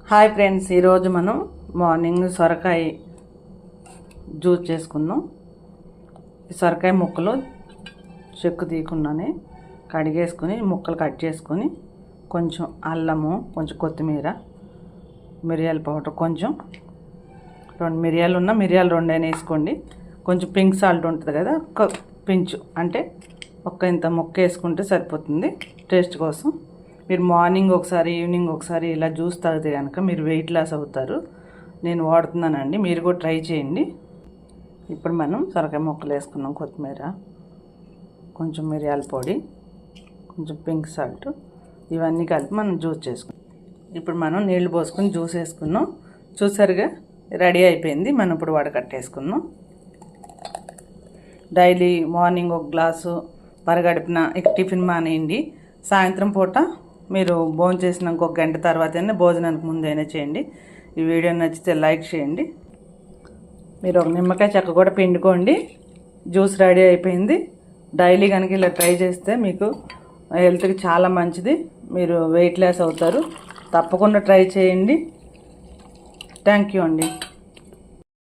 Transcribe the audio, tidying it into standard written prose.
Hi friends, ఈరోజు మనం morning సొరకాయ జ్యూస్ చేసుకుందాం. ఈ సొరకాయ ముక్కలు చెక్కు తీయకుండానే కడిగేసుకొని ముక్కలు కట్ చేసుకొని కొంచెం అల్లము, కొంచెం కొత్తిమీర, మిరియాల పౌడర్, కొంచెం 2 మిరియాలు ఉన్న మిరియాలు 2 వేసుకోండి. కొంచెం పింక్ సాల్ట్ ఉంటుంది కదా, ఒక పించు అంటే ఇంత ముక్క వేసుకుంటే సరిపోతుంది టేస్ట్ కోసం. మీరు మార్నింగ్ ఒకసారి, ఈవినింగ్ ఒకసారి ఇలా జ్యూస్ తాగితే కనుక మీరు వెయిట్ లాస్ అవుతారు. నేను వాడుతున్నానండి, మీరు కూడా ట్రై చేయండి. ఇప్పుడు మనం సొరకాయ ముక్కలు వేసుకున్నాం, కొత్తిమీర, కొంచెం మిరియాల పొడి, కొంచెం పింక్ సాల్ట్, ఇవన్నీ కలిపి మనం జ్యూస్ చేసుకున్నాం. ఇప్పుడు మనం నీళ్లు పోసుకొని జ్యూస్ వేసుకున్నాం. చూసారుగా, రెడీ అయిపోయింది. మనం ఇప్పుడు వడకట్టేసుకున్నాం. డైలీ మార్నింగ్ ఒక గ్లాసు పరగడుపున టిఫిన్ మానేయండి. సాయంత్రం పూట మీరు భోజనం చేసినాక 1 గంట తర్వాతనే, భోజనానికి ముందైనా చేయండి. ఈ వీడియో నచ్చితే లైక్ చేయండి. మీరు ఒక నిమ్మకాయ చెక్క కూడా పిండుకోండి. జ్యూస్ రెడీ అయిపోయింది. డైలీ కనుక ఇలా ట్రై చేస్తే మీకు హెల్త్కి చాలా మంచిది. మీరు వెయిట్ లాస్ అవుతారు. తప్పకుండా ట్రై చేయండి. థ్యాంక్ యూ అండి.